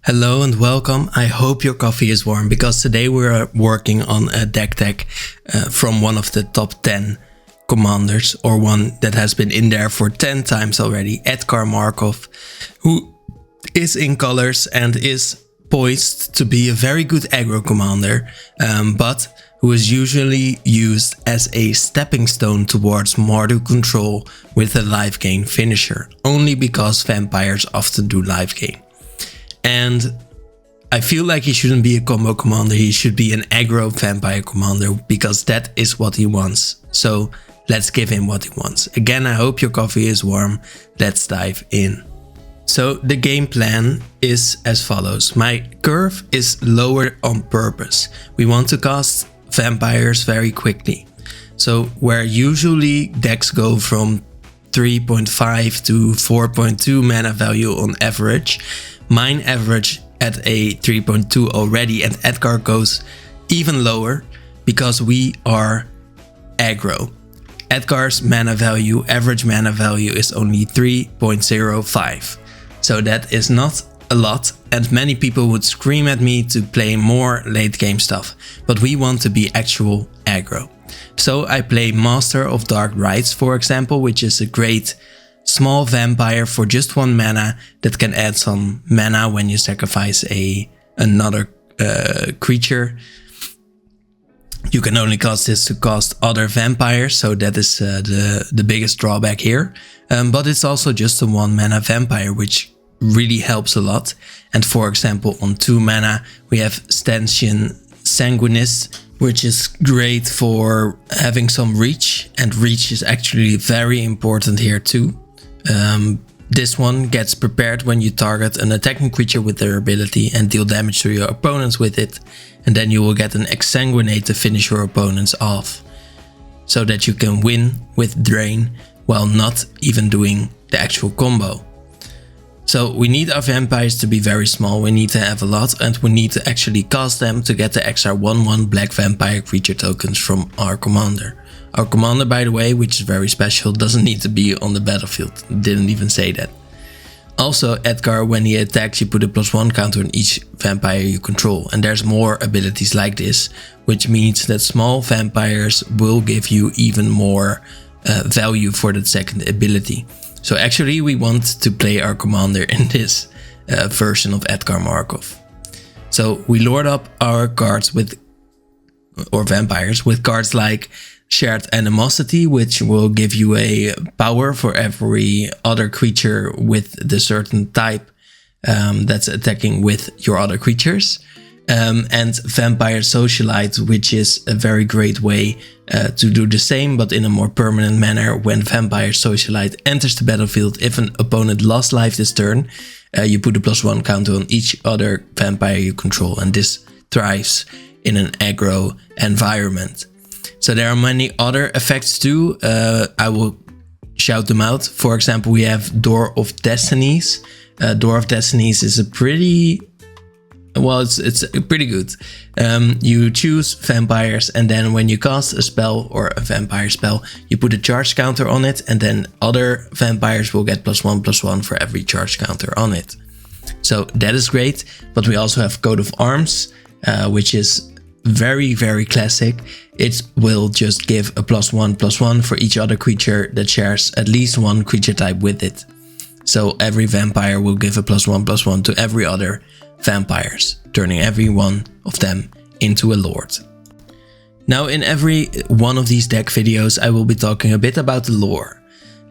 Hello and welcome. I hope your coffee is warm because today we're working on a deck tech from one of the top 10 commanders, or one that has been in there for 10 times already, Edgar Markov, who is in colors and is poised to be a very good aggro commander, but who is usually used as a stepping stone towards Mardu control with a life gain finisher, only because vampires often do life gain. And I feel like he shouldn't be a combo commander, he should be an aggro vampire commander, because that is what he wants. So let's give him what he wants. Again, I hope your coffee is warm. Let's dive in. So the game plan is as follows. My curve is lower on purpose. We want to cast vampires very quickly. So where usually decks go from 3.5 to 4.2 mana value on average, mine average at a 3.2 already, and Edgar goes even lower because we are aggro. Edgar's mana value, average mana value, is only 3.05. So that is not a lot, and many people would scream at me to play more late game stuff, but we want to be actual aggro. So I play Master of Dark Rites, for example, which is a great small vampire for just 1 mana that can add some mana when you sacrifice another creature. You can only cast this to cast other vampires, so that is the biggest drawback here. But it's also just a 1 mana vampire, which really helps a lot. And for example, on 2 mana we have Stanchion Sanguinist, which is great for having some reach, and reach is actually very important here too. This one gets prepared when you target an attacking creature with their ability and deal damage to your opponents with it, and then you will get an Exsanguinate to finish your opponents off, so that you can win with Drain while not even doing the actual combo. So we need our vampires to be very small, we need to have a lot, and we need to actually cast them to get the extra 1/1 black vampire creature tokens from our commander. Our commander, by the way, which is very special, doesn't need to be on the battlefield. Didn't even say that. Also, Edgar, when he attacks, you put a +1 counter on each vampire you control. And there's more abilities like this, which means that small vampires will give you even more value for that second ability. So actually, we want to play our commander in this version of Edgar Markov. So we lord up our cards or vampires with cards like Shared Animosity, which will give you a power for every other creature with the certain type that's attacking with your other creatures. And Vampire Socialite, which is a very great way to do the same, but in a more permanent manner. When Vampire Socialite enters the battlefield, if an opponent lost life this turn, you put a +1 counter on each other vampire you control, and this thrives in an aggro environment. So there are many other effects too. I will shout them out. For example, we have Door of Destinies. Door of Destinies is a pretty... well, it's pretty good. You choose vampires, and then when you cast a spell or a vampire spell, you put a charge counter on it, and then other vampires will get +1/+1 for every charge counter on it. So that is great. But we also have Coat of Arms, which is very, very classic. It will just give a +1/+1 for each other creature that shares at least 1 creature type with it. So every vampire will give a +1/+1 to every other vampires, turning every one of them into a lord. Now, in every one of these deck videos, I will be talking a bit about the lore.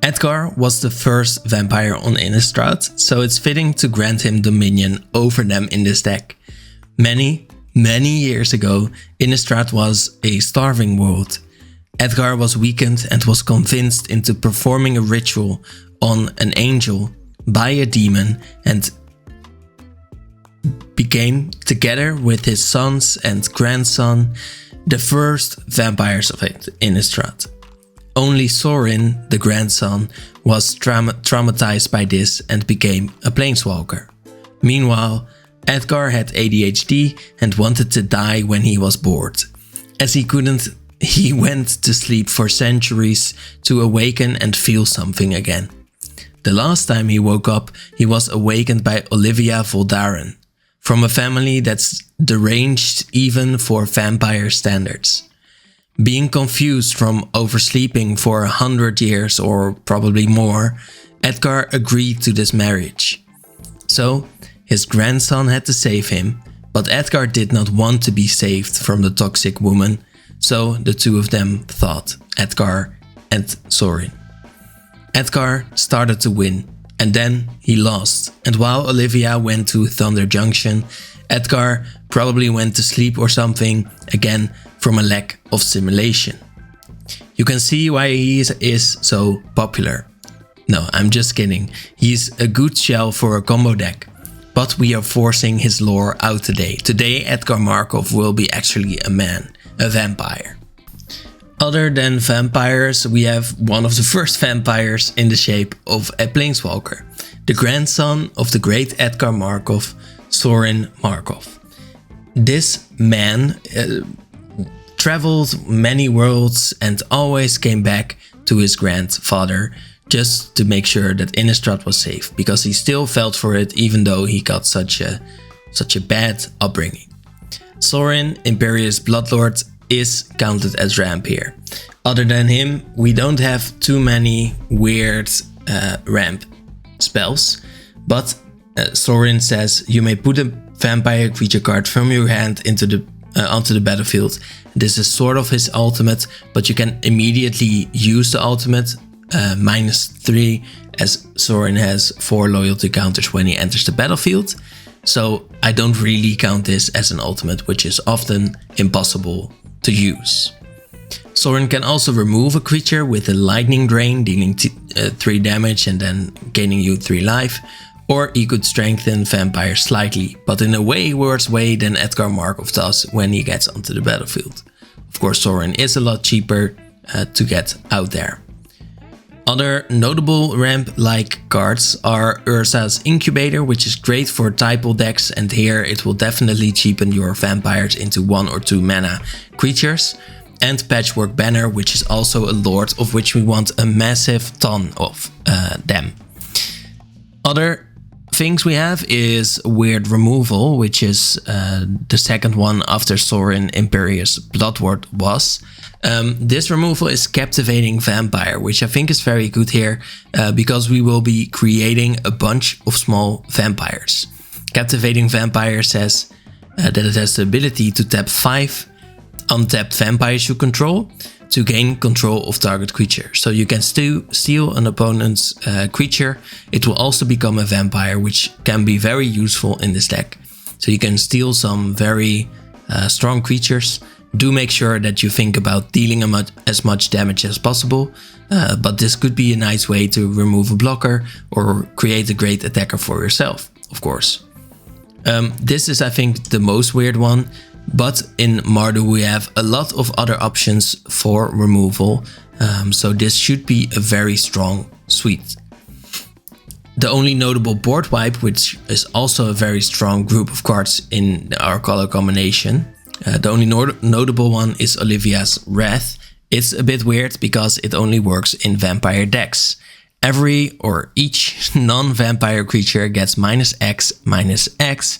Edgar was the first vampire on Innistrad, so it's fitting to grant him dominion over them in this deck. Many years ago, Innistrad was a starving world. Edgar was weakened and was convinced into performing a ritual on an angel by a demon, and became, together with his sons and grandson, the first vampires of Innistrad. Only Sorin, the grandson, was traumatized by this and became a planeswalker. Meanwhile, Edgar had ADHD and wanted to die when he was bored. As he couldn't, he went to sleep for centuries to awaken and feel something again. The last time he woke up, he was awakened by Olivia Voldaren. from a family that's deranged even for vampire standards. Being confused from oversleeping for 100 years or probably more, Edgar agreed to this marriage. So, his grandson had to save him, but Edgar did not want to be saved from the toxic woman, so the two of them thought, Edgar and Sorin. Edgar started to win, and then he lost, and while Olivia went to Thunder Junction, Edgar probably went to sleep or something, again from a lack of simulation. You can see why he is so popular. No, I'm just kidding. He's a good shell for a combo deck. But we are forcing his lore out today. Today Edgar Markov will be actually a man, a vampire. Other than vampires, we have one of the first vampires in the shape of a planeswalker. The grandson of the great Edgar Markov, Sorin Markov. This man traveled many worlds and always came back to his grandfather just to make sure that Innistrad was safe, because he still felt for it even though he got such a bad upbringing. Sorin, Imperious Bloodlord, is counted as ramp here. Other than him, we don't have too many weird ramp spells, but Sorin says you may put a vampire creature card from your hand into onto the battlefield. This is sort of his ultimate, but you can immediately use the ultimate -3, as Sorin has 4 loyalty counters when he enters the battlefield. So I don't really count this as an ultimate, which is often impossible to use. Sorin can also remove a creature with a lightning drain, dealing 3 damage and then gaining you 3 life. Or he could strengthen vampires slightly, but in a way worse way than Edgar Markov does when he gets onto the battlefield. Of course, Sorin is a lot cheaper to get out there. Other notable ramp-like cards are Urza's Incubator, which is great for Typal decks, and here it will definitely cheapen your vampires into 1 or 2 mana creatures. And Patchwork Banner, which is also a lord, of which we want a massive ton of them. Other things we have is Weird Removal, which is the second one after Sorin Imperious Bloodlord was. This removal is Captivating Vampire, which I think is very good here because we will be creating a bunch of small vampires. Captivating Vampire says that it has the ability to tap 5 untapped vampires you control to gain control of target creature. So you can steal an opponent's creature. It will also become a vampire, which can be very useful in this deck. So you can steal some very strong creatures. Do make sure that you think about dealing as much damage as possible, but this could be a nice way to remove a blocker or create a great attacker for yourself, of course. This is, I think, the most weird one, but in Mardu we have a lot of other options for removal, so this should be a very strong suite. The only notable board wipe, which is also a very strong group of cards in our color combination, the only notable one is Olivia's Wrath. It's a bit weird because it only works in vampire decks. Every or each non-vampire creature gets -X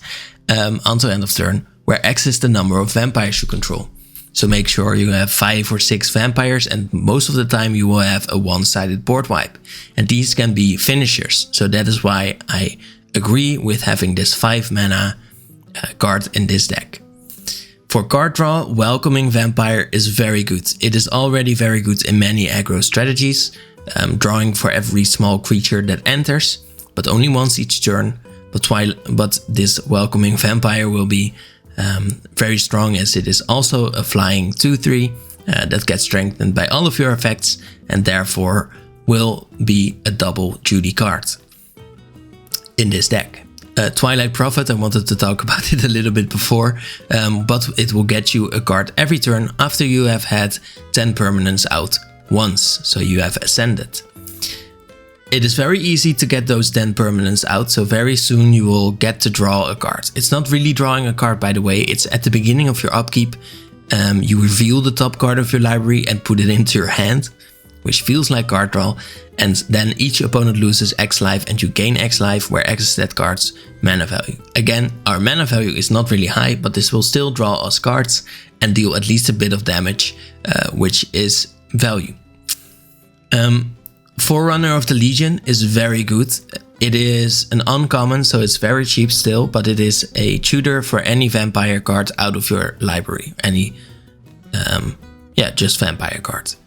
until end of turn, where X is the number of vampires you control. So make sure you have 5 or 6 vampires, and most of the time you will have a one-sided board wipe. And these can be finishers, so that is why I agree with having this 5 mana card in this deck. For card draw, Welcoming Vampire is very good. It is already very good in many aggro strategies, drawing for every small creature that enters, but only once each turn. But this Welcoming Vampire will be very strong, as it is also a flying 2/3 that gets strengthened by all of your effects and therefore will be a double duty card in this deck. Twilight Prophet, I wanted to talk about it a little bit before, but it will get you a card every turn after you have had 10 permanents out once, so you have ascended. It is very easy to get those 10 permanents out, so very soon you will get to draw a card. It's not really drawing a card, by the way, it's at the beginning of your upkeep. You reveal the top card of your library and put it into your hand. which feels like card draw, and then each opponent loses X life and you gain X life, where X is that card's mana value. Again, our mana value is not really high, but this will still draw us cards and deal at least a bit of damage, which is value. Forerunner of the Legion is very good. It is an uncommon, so it's very cheap still, but it is a tutor for any vampire card out of your library. Any, just vampire cards.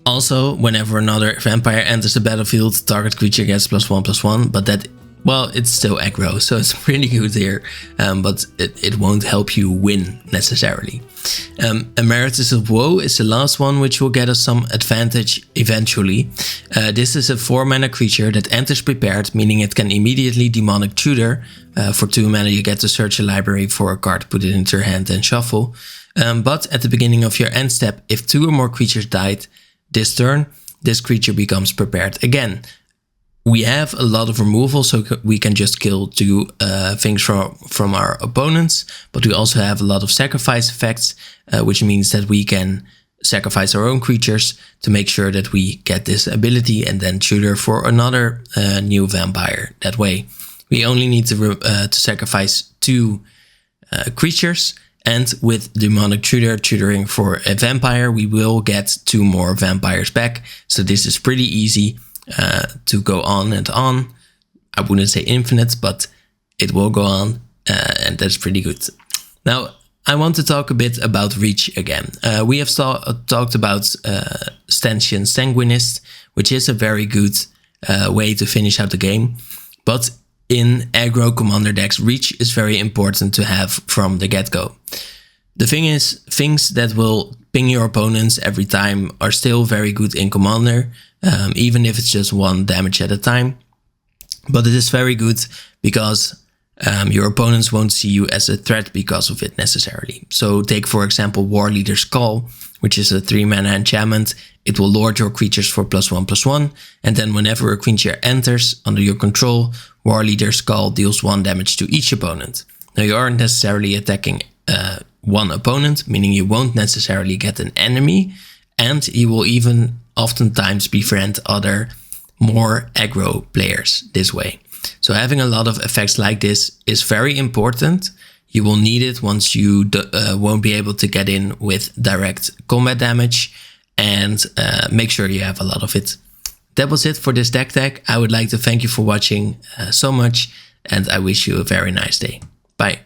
Also, whenever another vampire enters the battlefield, target creature gets +1/+1, but that, well, it's still aggro, so it's pretty good here, but it won't help you win necessarily. Emeritus of Woe is the last one, which will get us some advantage eventually. This is a 4-mana creature that enters prepared, meaning it can immediately demonic tutor. For 2 mana you get to search a library for a card, put it into your hand and shuffle. But at the beginning of your end step, if 2 or more creatures died this turn, this creature becomes prepared again. We have a lot of removal, so we can just kill 2 things from our opponents, but we also have a lot of sacrifice effects, which means that we can sacrifice our own creatures to make sure that we get this ability and then tutor for another new vampire. That way, we only need to sacrifice 2 creatures, and with demonic tutoring for a vampire, we will get 2 more vampires back. So this is pretty easy to go on and on. I wouldn't say infinite, but it will go on, and that's pretty good. Now, I want to talk a bit about Reach again. We have talked about Stanchion Sanguinist, which is a very good way to finish out the game, but in aggro commander decks, Reach is very important to have from the get-go. The thing is, things that will ping your opponents every time are still very good in commander, even if it's just 1 damage at a time. But it is very good because your opponents won't see you as a threat because of it necessarily. So take, for example, War Leader's Call, which is a 3-mana enchantment. It will lord your creatures for +1/+1, and then whenever a creature enters under your control, War Leader's Call deals 1 damage to each opponent. Now, you aren't necessarily attacking 1 opponent, meaning you won't necessarily get an enemy, and you will even oftentimes befriend other more aggro players this way. So having a lot of effects like this is very important. You will need it once you won't be able to get in with direct combat damage, and make sure you have a lot of it. That was it for this deck tag. I would like to thank you for watching so much, and I wish you a very nice day. Bye.